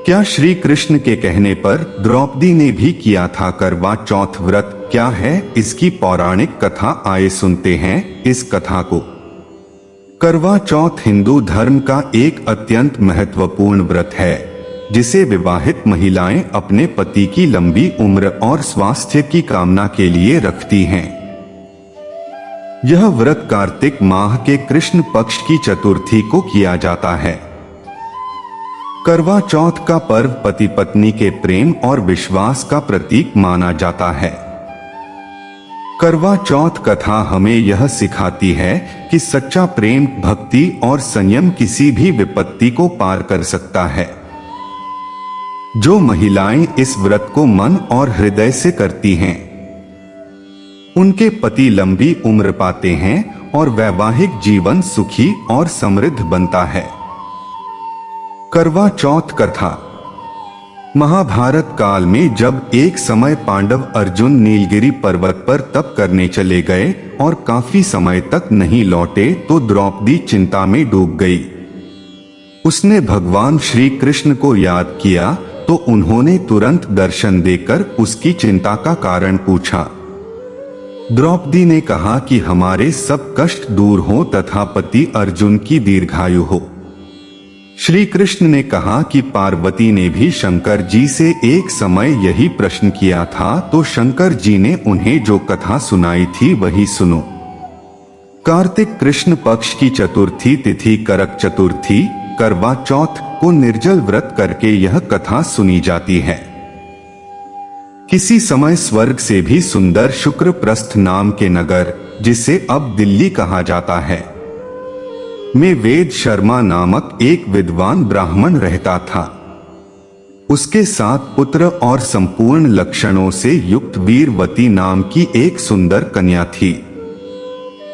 क्या श्री कृष्ण के कहने पर द्रौपदी ने भी किया था करवा चौथ व्रत? क्या है इसकी पौराणिक कथा? आइए सुनते हैं इस कथा को। करवा चौथ हिंदू धर्म का एक अत्यंत महत्वपूर्ण व्रत है, जिसे विवाहित महिलाएं अपने पति की लंबी उम्र और स्वास्थ्य की कामना के लिए रखती हैं। यह व्रत कार्तिक माह के कृष्ण पक्ष की चतुर्थी को किया जाता है। करवा चौथ का पर्व पति पत्नी के प्रेम और विश्वास का प्रतीक माना जाता है। करवा चौथ कथा हमें यह सिखाती है कि सच्चा प्रेम, भक्ति और संयम किसी भी विपत्ति को पार कर सकता है। जो महिलाएं इस व्रत को मन और हृदय से करती हैं, उनके पति लंबी उम्र पाते हैं और वैवाहिक जीवन सुखी और समृद्ध बनता है। करवा चौथ कथा। महाभारत काल में जब एक समय पांडव अर्जुन नीलगिरी पर्वत पर तप करने चले गए और काफी समय तक नहीं लौटे तो द्रौपदी चिंता में डूब गई। उसने भगवान श्री कृष्ण को याद किया तो उन्होंने तुरंत दर्शन देकर उसकी चिंता का कारण पूछा। द्रौपदी ने कहा कि हमारे सब कष्ट दूर हो तथा पति अर्जुन की दीर्घायु हो। श्री कृष्ण ने कहा कि पार्वती ने भी शंकर जी से एक समय यही प्रश्न किया था, तो शंकर जी ने उन्हें जो कथा सुनाई थी वही सुनो। कार्तिक कृष्ण पक्ष की चतुर्थी तिथि करक चतुर्थी करवा चौथ को निर्जल व्रत करके यह कथा सुनी जाती है। किसी समय स्वर्ग से भी सुंदर शुक्रप्रस्थ नाम के नगर, जिसे अब दिल्ली कहा जाता है, में वेद शर्मा नामक एक विद्वान ब्राह्मण रहता था। उसके 7 पुत्र और संपूर्ण लक्षणों से युक्त वीरवती नाम की एक सुंदर कन्या थी,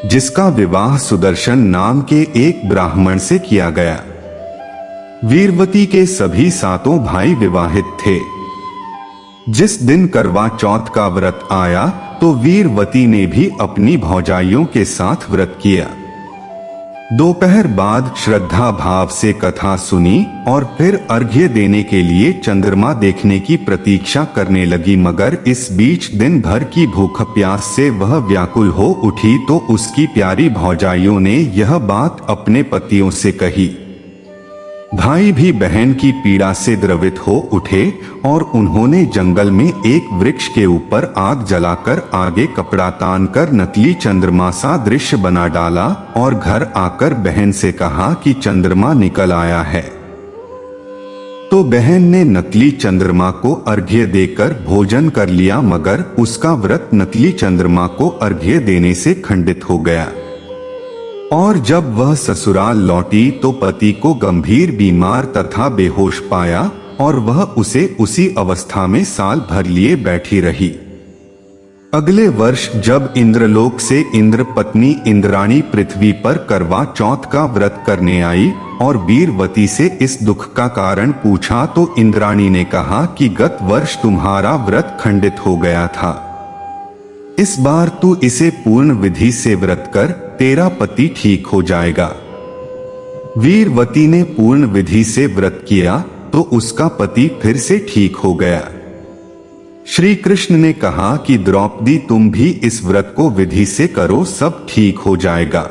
जिसका विवाह सुदर्शन नाम के एक ब्राह्मण से किया गया। वीरवती के सभी 7 भाई विवाहित थे। जिस दिन करवा चौथ का व्रत आया तो वीरवती ने भी अपनी भौजाइयों के साथ व्रत किया। दोपहर बाद श्रद्धा भाव से कथा सुनी और फिर अर्घ्य देने के लिए चंद्रमा देखने की प्रतीक्षा करने लगी, मगर इस बीच दिन भर की भूख प्यास से वह व्याकुल हो उठी तो उसकी प्यारी भौजाइयों ने यह बात अपने पतियों से कही। भाई भी बहन की पीड़ा से द्रवित हो उठे और उन्होंने जंगल में एक वृक्ष के ऊपर आग जलाकर आगे कपड़ा तानकर नकली चंद्रमा सा दृश्य बना डाला और घर आकर बहन से कहा कि चंद्रमा निकल आया है। तो बहन ने नकली चंद्रमा को अर्घ्य देकर भोजन कर लिया, मगर उसका व्रत नकली चंद्रमा को अर्घ्य देने से खंडित हो गया। और जब वह ससुराल लौटी तो पति को गंभीर बीमार तथा बेहोश पाया और वह उसे उसी अवस्था में साल भर लिए बैठी रही। अगले वर्ष जब इंद्रलोक से इंद्र पत्नी इंद्राणी पृथ्वी पर करवा चौथ का व्रत करने आई और वीरवती से इस दुख का कारण पूछा तो इंद्राणी ने कहा कि गत वर्ष तुम्हारा व्रत खंडित हो गया था, इस बार तू इसे पूर्ण विधि से व्रत कर, तेरा पति ठीक हो जाएगा। वीरवती ने पूर्ण विधि से व्रत किया तो उसका पति फिर से ठीक हो गया। श्री कृष्ण ने कहा कि द्रौपदी तुम भी इस व्रत को विधि से करो, सब ठीक हो जाएगा।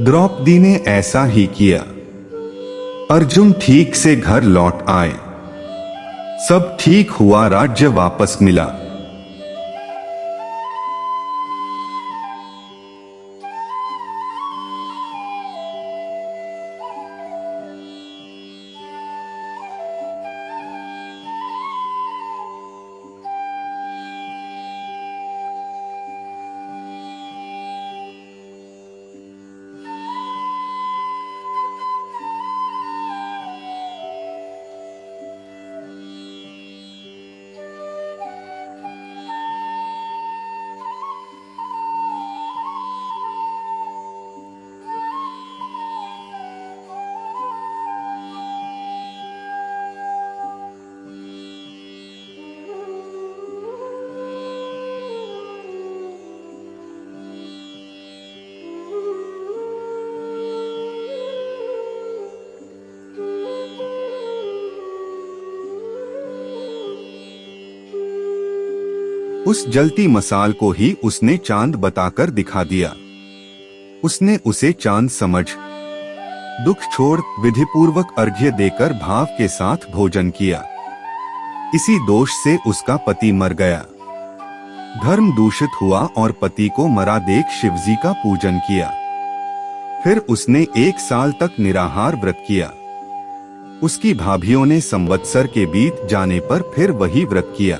द्रौपदी ने ऐसा ही किया। अर्जुन ठीक से घर लौट आए, सब ठीक हुआ, राज्य वापस मिला। उस जलती मसाल को ही उसने चांद बताकर दिखा दिया। उसने उसे चांद समझ दुख छोड़ विधिपूर्वक अर्घ्य देकर भाव के साथ भोजन किया। इसी दोष से उसका पति मर गया। धर्म दूषित हुआ और पति को मरा देख शिवजी का पूजन किया। फिर उसने 1 साल तक निराहार व्रत किया। उसकी भाभियों ने संवत्सर के बीत जाने पर फिर वही व्रत किया।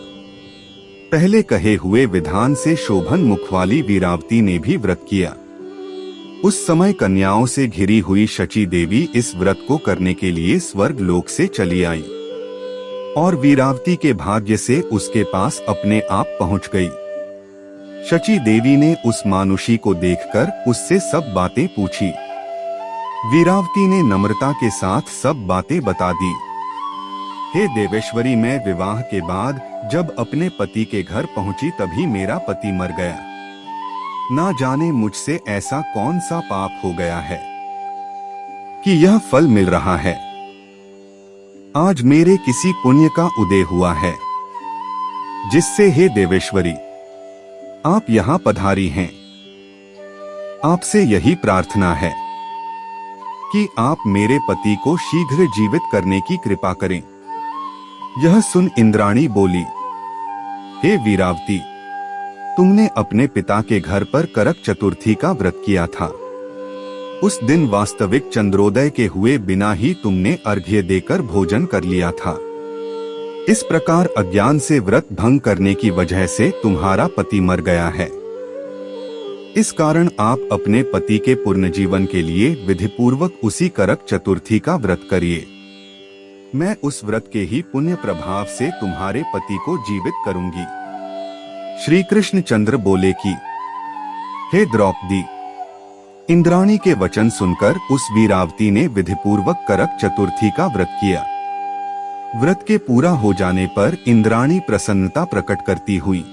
पहले कहे हुए विधान से शोभन मुख वाली वीरावती ने भी व्रत किया। उस समय कन्याओं से घिरी हुई शची देवी इस व्रत को करने के लिए स्वर्ग लोक से चली आई और वीरावती के भाग्य से उसके पास अपने आप पहुंच गई। शची देवी ने उस मानुषी को देखकर उससे सब बातें पूछी। वीरावती ने नम्रता के साथ सब बातें बता दी। हे देवेश्वरी, मैं विवाह के बाद जब अपने पति के घर पहुंची तभी मेरा पति मर गया। ना जाने मुझसे ऐसा कौन सा पाप हो गया है कि यह फल मिल रहा है। आज मेरे किसी पुण्य का उदय हुआ है जिससे हे देवेश्वरी आप यहाँ पधारी हैं। आपसे यही प्रार्थना है कि आप मेरे पति को शीघ्र जीवित करने की कृपा करें। यह सुन इंद्राणी बोली, हे वीरावती, तुमने अपने पिता के घर पर करक चतुर्थी का व्रत किया था। उस दिन वास्तविक चंद्रोदय के हुए बिना ही तुमने अर्घ्य देकर भोजन कर लिया था। इस प्रकार अज्ञान से व्रत भंग करने की वजह से तुम्हारा पति मर गया है। इस कारण आप अपने पति के पुनर्जीवन के लिए विधिपूर्वक उसी करक चतुर्थी का व्रत करिए। मैं उस व्रत के ही पुण्य प्रभाव से तुम्हारे पति को जीवित करूंगी। श्री कृष्ण चंद्र बोले कि हे द्रौपदी, इंद्राणी के वचन सुनकर उस वीरावती ने विधिपूर्वक करक चतुर्थी का व्रत किया। व्रत के पूरा हो जाने पर इंद्राणी प्रसन्नता प्रकट करती हुई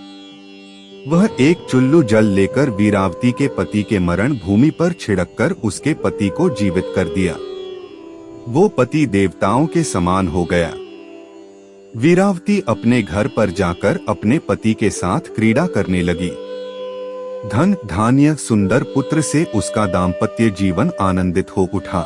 वह एक चुल्लू जल लेकर वीरावती के पति के मरण भूमि पर छिड़ककर उसके पति को जीवित कर दिया। वो पति देवताओं के समान हो गया। वीरावती अपने घर पर जाकर अपने पति के साथ क्रीड़ा करने लगी। धन धान्य सुंदर पुत्र से उसका दाम्पत्य जीवन आनंदित हो उठा।